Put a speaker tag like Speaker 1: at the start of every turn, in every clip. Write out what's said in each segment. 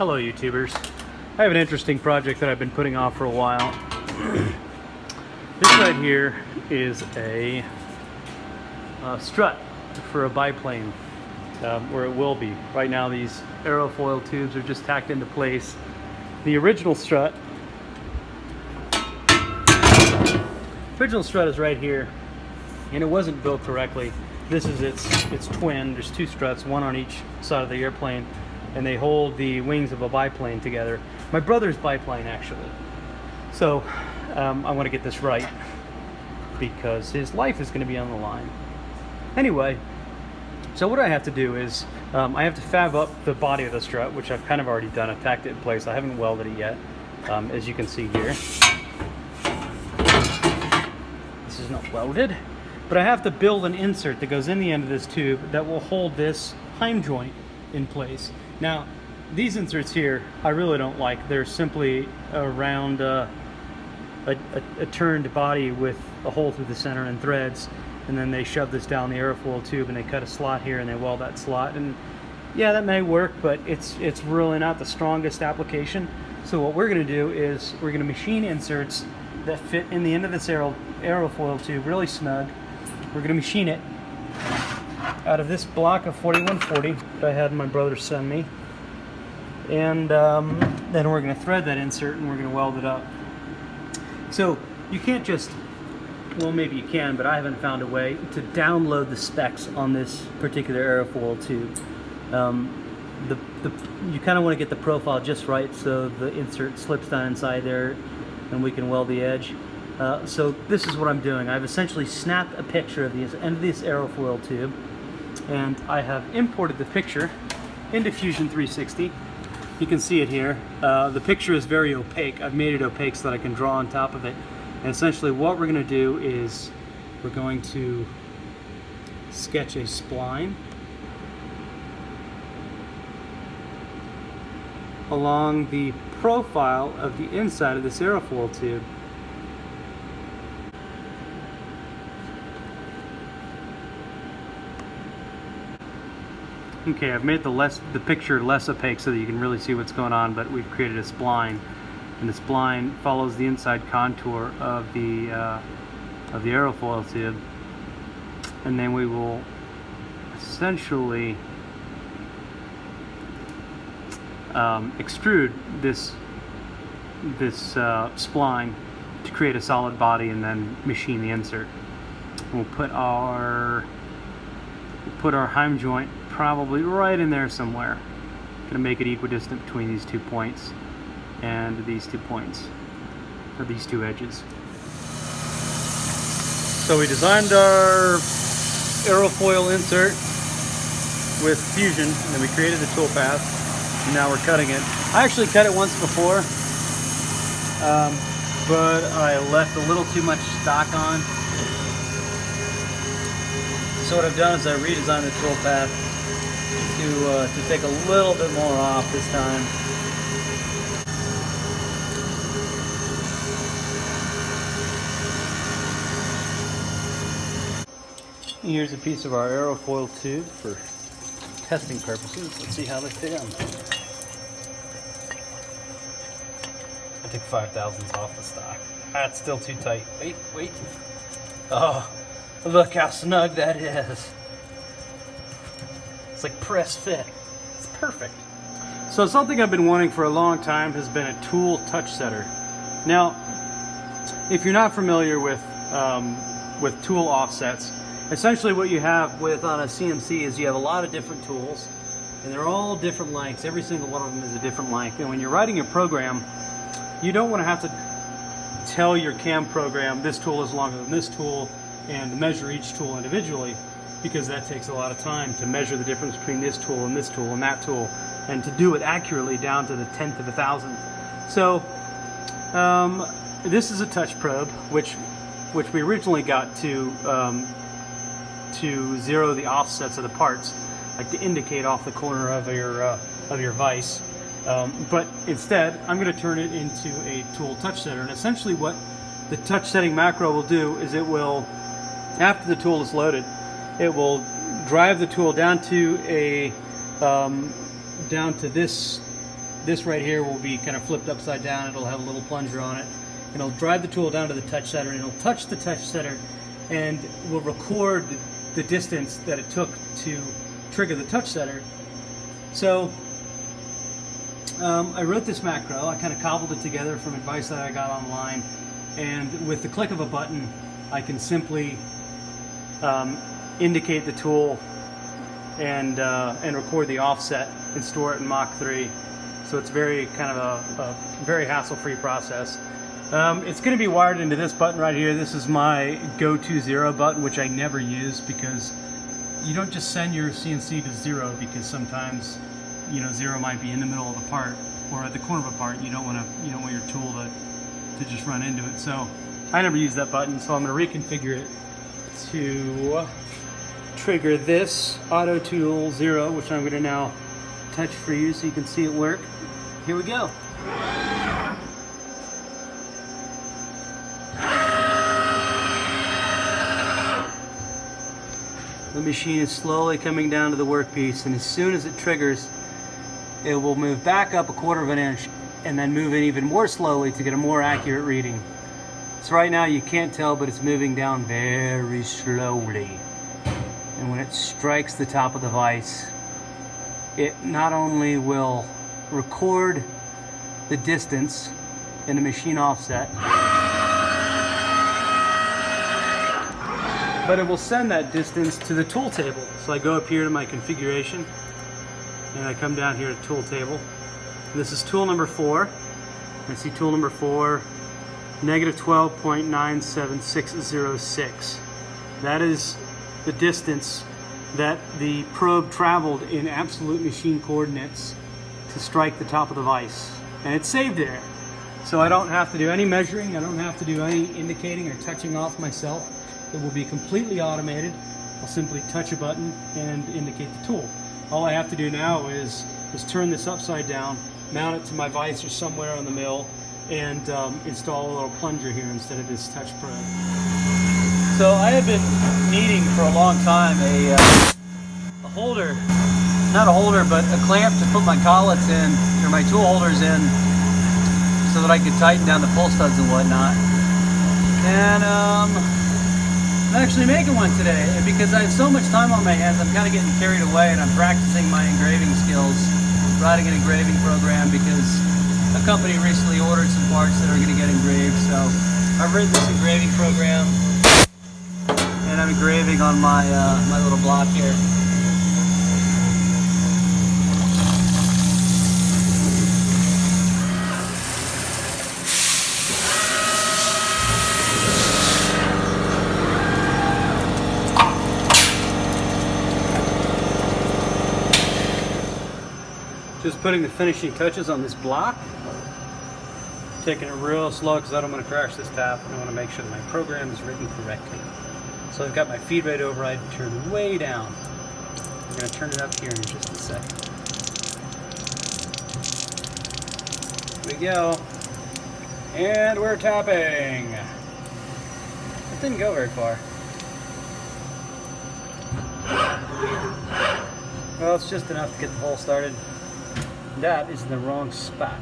Speaker 1: Hello YouTubers. I have an interesting project that I've been putting off for a while. This right here is a strut for a biplane, where it will be. Right now these aerofoil tubes are just tacked into place. The original strut is right here, and it wasn't built correctly. This is its twin. There's two struts, one on each side of the airplane, and they hold the wings of a biplane together. My brother's biplane, actually. So I want to get this right because his life is going to be on the line. Anyway, so what I have to do is I have to fab up the body of the strut, which I've kind of already done. I've tacked it in place. I haven't welded it yet, as you can see here. This is not welded, but I have to build an insert that goes in the end of this tube that will hold this heim joint in place. Now, these inserts here, I really don't like. They're simply around a turned body with a hole through the center and threads, and then they shove this down the airfoil tube and they cut a slot here and they weld that slot. And yeah, that may work, but it's really not the strongest application. So what we're going to do is we're going to machine inserts that fit in the end of this aerofoil tube really snug. We're going to machine it out of this block of 4140 that I had my brother send me, and then we're going to thread that insert and we're going to weld it up. So you can't just, well, maybe you can, but I haven't found a way to download the specs on this particular aerofoil tube. You kind of want to get the profile just right so the insert slips down inside there and we can weld the edge. So this is what I'm doing. I've essentially snapped a picture of the end of this aerofoil tube, and I have imported the picture into Fusion 360. You can see it here. The picture is very opaque. I've made it opaque so that I can draw on top of it. And essentially what we're going to do is we're going to sketch a spline along the profile of the inside of this aerofoil tube. Okay, I've made the picture less opaque so that you can really see what's going on, but we've created a spline, and the spline follows the inside contour of the aerofoil tube, and then we will essentially extrude this spline to create a solid body, and then machine the insert. We'll put our heim joint probably right in there somewhere. Gonna make it equidistant between these 2 points and these 2 points, or these 2 edges. So we designed our aerofoil insert with Fusion, and then we created the tool path, and now we're cutting it. I actually cut it once before, but I left a little too much stock on. So what I've done is I redesigned the tool path to take a little bit more off this time. Here's a piece of our aerofoil tube for testing purposes. Let's see how they fit in. I took 5/1000ths off the stock. That's still too tight. Wait. Oh, look how snug that is. It's like press fit. It's perfect. So something I've been wanting for a long time has been a tool touch setter. Now, if you're not familiar with tool offsets, essentially what you have on a CNC is you have a lot of different tools, and they're all different lengths. Every single one of them is a different length. And when you're writing a program, you don't want to have to tell your CAM program this tool is longer than this tool and measure each tool individually, because that takes a lot of time to measure the difference between this tool and this tool and that tool, and to do it accurately down to the 10th of a thousandth. So this is a touch probe, which we originally got to zero the offsets of the parts, like to indicate off the corner of your vise. But instead, I'm going to turn it into a tool touch setter. And essentially what the touch setting macro will do is it will, after the tool is loaded, it will drive the tool down to this this right here will be kind of flipped upside down. It'll have a little plunger on it. And it'll drive the tool down to the touch setter, and it'll touch the touch setter and will record the distance that it took to trigger the touch setter. So I wrote this macro. I kind of cobbled it together from advice that I got online, and with the click of a button I can simply indicate the tool and record the offset and store it in Mach 3. So it's very kind of a very hassle-free process. It's going to be wired into this button right here. This is my go-to 0 button, which I never use because you don't just send your CNC to 0 because sometimes, you know, 0 might be in the middle of a part or at the corner of a part. You don't want your tool to just run into it. So I never use that button. So I'm going to reconfigure it to trigger this Auto Tool 0, which I'm going to now touch for you so you can see it work. Here we go. The machine is slowly coming down to the workpiece, and as soon as it triggers, it will move back up 1/4 of an inch and then move in even more slowly to get a more accurate reading. So right now you can't tell, but it's moving down very slowly. And when it strikes the top of the vise, it not only will record the distance in the machine offset, but it will send that distance to the tool table. So I go up here to my configuration and I come down here to tool table. This is tool number 4. I see tool number 4, negative 12.97606. That is the distance that the probe traveled in absolute machine coordinates to strike the top of the vise. And it's saved there. So I don't have to do any measuring, I don't have to do any indicating or touching off myself. It will be completely automated. I'll simply touch a button and indicate the tool. All I have to do now is turn this upside down, mount it to my vise or somewhere on the mill, and install a little plunger here instead of this touch probe. So I have been needing for a long time a holder, not a holder, but a clamp to put my collets in, or my tool holders in, so that I could tighten down the pull studs and whatnot. And I'm actually making one today, and because I have so much time on my hands, I'm kind of getting carried away, and I'm practicing my engraving skills, writing an engraving program, because a company recently ordered some parts that are going to get engraved. So I've written this engraving program, and I'm engraving on my my little block here. Just putting the finishing touches on this block. Taking it real slow because I don't want to crash this tap, and I want to make sure that my program is written correctly. So I've got my feed rate override turned way down. I'm going to turn it up here in just a second. Here we go. And we're tapping. It didn't go very far. Well, it's just enough to get the hole started. That is in the wrong spot.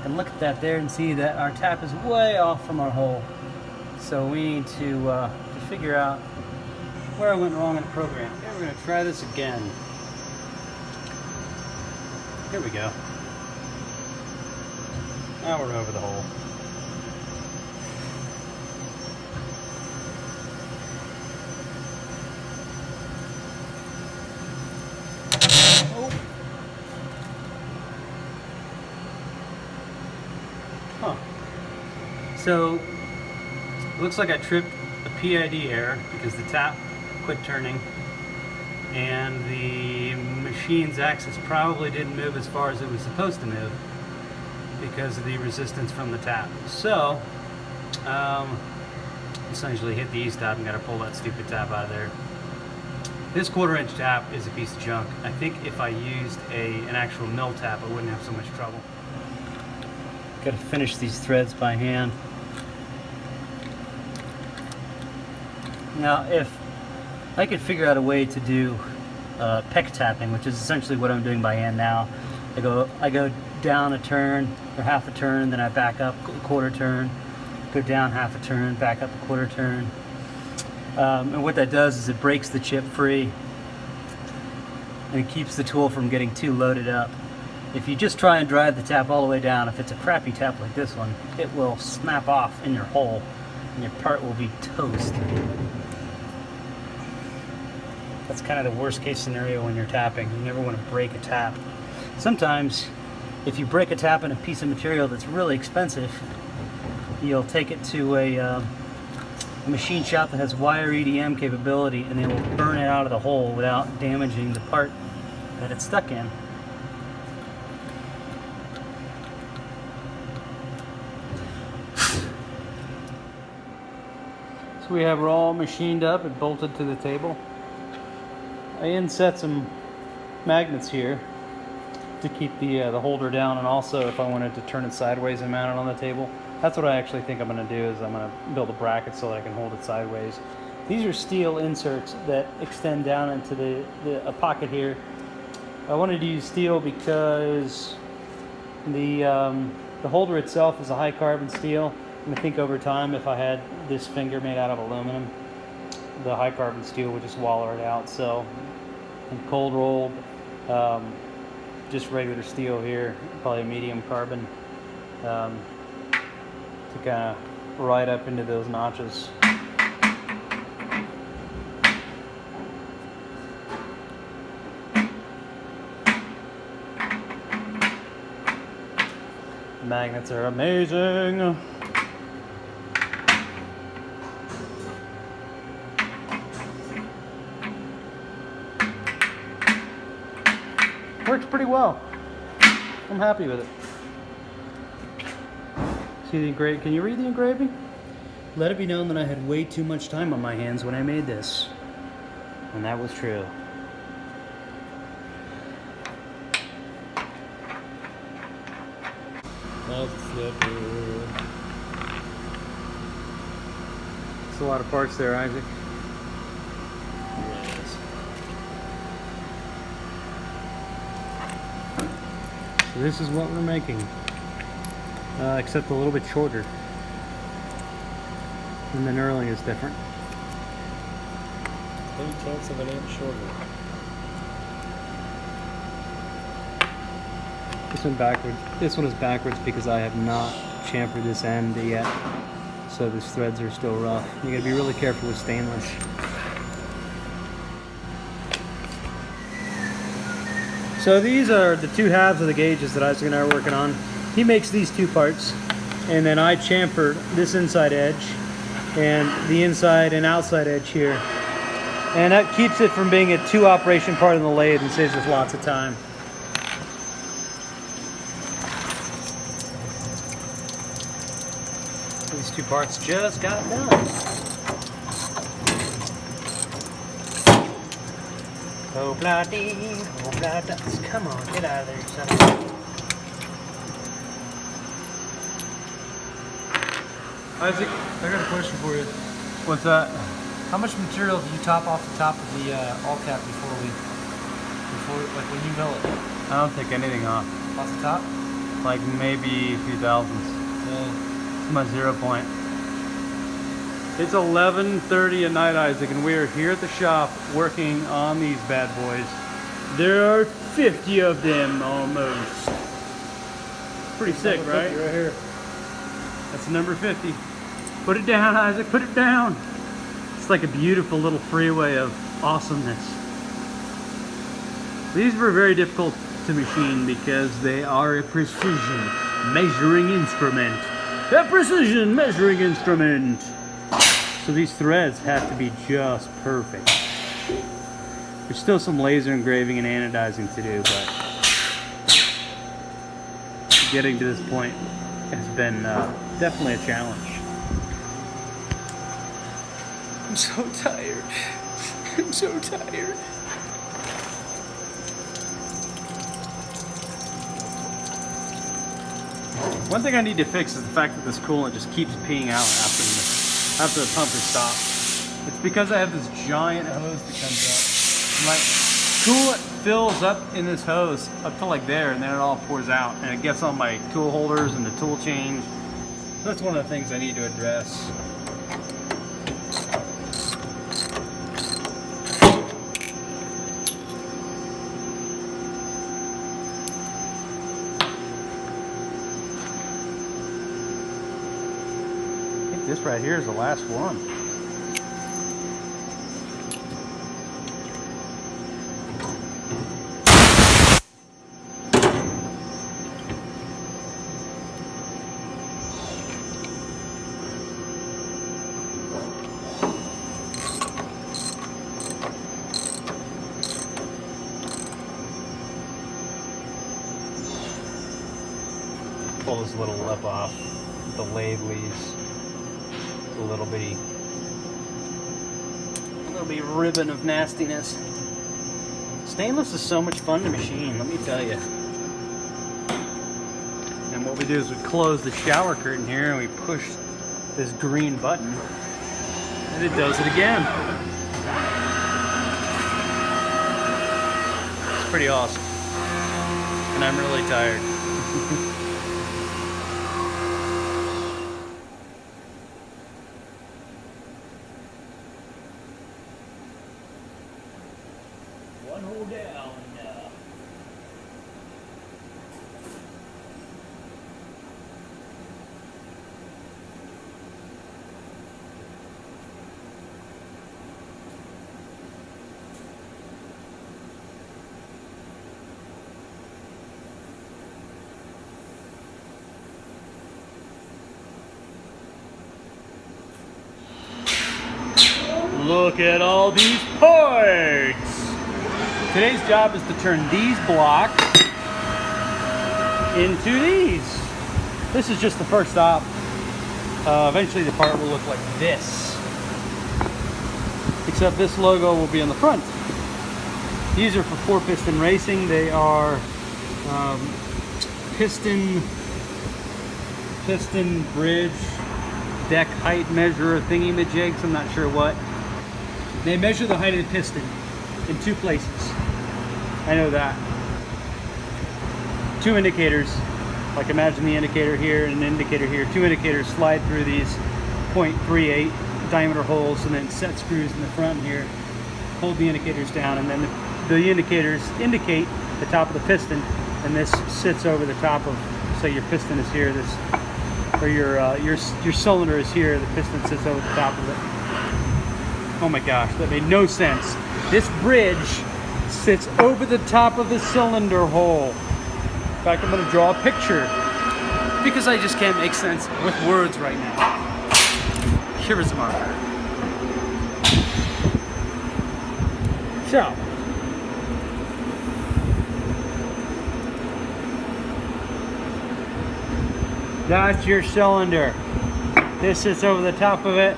Speaker 1: And look at that there and see that our tap is way off from our hole. So we need to figure out where I went wrong in the program. Okay, we're going to try this again. Here we go. Now we're over the hole. So, it looks like I tripped a PID error because the tap quit turning, and the machine's axis probably didn't move as far as it was supposed to move because of the resistance from the tap. So, essentially hit the E-stop and got to pull that stupid tap out of there. This 1/4 inch tap is a piece of junk. I think if I used an actual mill tap, I wouldn't have so much trouble. Got to finish these threads by hand. Now, if I could figure out a way to do peck tapping, which is essentially what I'm doing by hand now, I go down a turn or half a turn, then I back up a quarter turn, go down half a turn, back up a quarter turn. And what that does is it breaks the chip free and it keeps the tool from getting too loaded up. If you just try and drive the tap all the way down, if it's a crappy tap like this one, it will snap off in your hole and your part will be toast. That's kind of the worst case scenario when you're tapping. You never want to break a tap. Sometimes, if you break a tap in a piece of material that's really expensive, you'll take it to a machine shop that has wire EDM capability and they will burn it out of the hole without damaging the part that it's stuck in. So we have her all machined up and bolted to the table. I inset some magnets here to keep the holder down, and also if I wanted to turn it sideways and mount it on the table. That's what I actually think I'm going to do, is I'm going to build a bracket so that I can hold it sideways. These are steel inserts that extend down into a pocket here. I wanted to use steel because the holder itself is a high carbon steel. And I think over time, if I had this finger made out of aluminum, the high carbon steel would just wallow it out. So, and cold rolled, just regular steel here, probably a medium carbon, to kind of ride up into those notches. Magnets are amazing. Works pretty well. I'm happy with it. See the engraving? Can you read the engraving? Let it be known that I had way too much time on my hands when I made this. And that was true. It's a lot of parts there, Isaac. Yes. So this is what we're making, except a little bit shorter. And the knurling is different.
Speaker 2: 3/10 of an inch shorter.
Speaker 1: This one backwards. This one is backwards because I have not chamfered this end yet, so these threads are still rough. You gotta be really careful with stainless. So these are the two halves of the gauges that Isaac and I are working on. He makes these two parts, and then I chamfer this inside edge and the inside and outside edge here. And that keeps it from being a two operation part of the lathe and saves us lots of time. These two parts just got done. Oh-blah-dee, oh-blah-da. Come on, get out of there, son of a... Isaac, I got a question for you. What's that?
Speaker 2: How much material do you top off the top of the all cap before like when you mill it?
Speaker 1: I don't take anything off.
Speaker 2: Off the top?
Speaker 1: Like maybe a few thousandths.
Speaker 2: Yeah.
Speaker 1: It's my 0 point. It's 11:30 at night, Isaac, and we are here at the shop working on these bad boys. There are 50 of them almost. Pretty sick, right?
Speaker 2: Right here.
Speaker 1: That's number 50. Put it down, Isaac, put it down. It's like a beautiful little freeway of awesomeness. These were very difficult to machine because they are a precision measuring instrument. A precision measuring instrument. So these threads have to be just perfect. There's still some laser engraving and anodizing to do, but getting to this point has been definitely a challenge. I'm so tired. I'm so tired. One thing I need to fix is the fact that this coolant just keeps peeing out after the pump is stopped. It's because I have this giant hose that comes up. coolant fills up in this hose up to like there, and then it all pours out, and it gets on my tool holders and the tool change. That's one of the things I need to address. I think this right here is the last one. Pull this little lip off. The lathe leaves a little bitty ribbon of nastiness. Stainless is so much fun to machine, let me tell you. And what we do is we close the shower curtain here and we push this green button and it does it again. It's pretty awesome. And I'm really tired. One hole down. Look at all these parts! Today's job is to turn these blocks into these. This is just the first stop. Eventually the part will look like this. Except this logo will be on the front. These are for 4-piston racing. They are piston bridge deck height measurer thingy-majigs, I'm not sure what. They measure the height of the piston in 2 places. I know that. 2 indicators, like imagine the indicator here and an indicator here. 2 indicators slide through these 0.38 diameter holes and then set screws in the front here. Hold the indicators down, and then the indicators indicate the top of the piston, and this sits over the top of, say your piston is here, this, or your cylinder is here, the piston sits over the top of it. Oh my gosh, that made no sense. This bridge sits over the top of the cylinder hole. In fact, I'm going to draw a picture because I just can't make sense with words right now. Here is a marker. So, that's your cylinder. This sits over the top of it.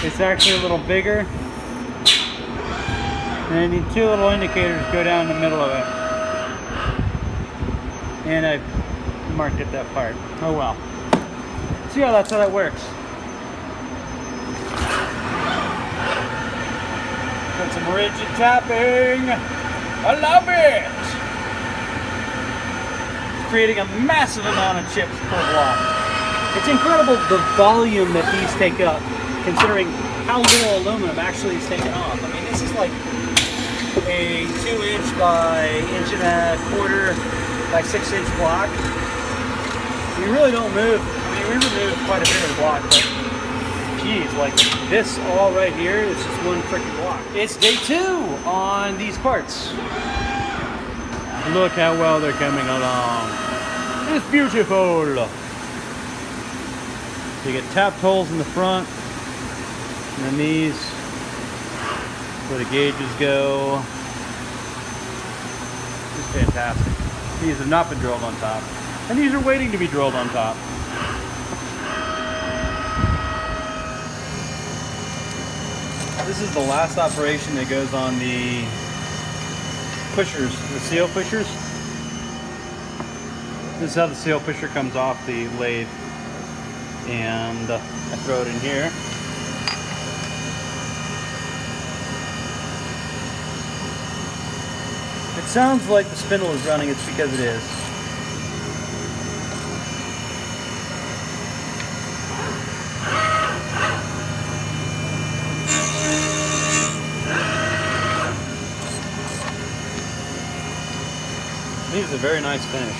Speaker 1: It's actually a little bigger. And I need 2 little indicators to go down the middle of it. And I marked it that part. Oh well. See how that's how that works. Got some rigid tapping. I love it. It's creating a massive amount of chips per block. It's incredible the volume that these take up, considering how little aluminum actually is taken off. I mean, this is like a 2-inch by 1.25 by 6-inch block. You really don't move. I mean, we removed quite a bit of the block, but geez, like this all right here is just one freaking block. It's day 2 on these parts. Look how well they're coming along. It's beautiful. So you get tapped holes in the front, and then these where the gauges go. Just fantastic. These have not been drilled on top, and these are waiting to be drilled on top. This is the last operation that goes on the pushers, the seal pushers. This is how the seal pusher comes off the lathe, and I throw it in here. sounds like the spindle is running, it's because it is. Leaves a very nice finish.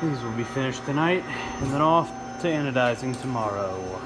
Speaker 1: These will be finished tonight and then off to anodizing tomorrow.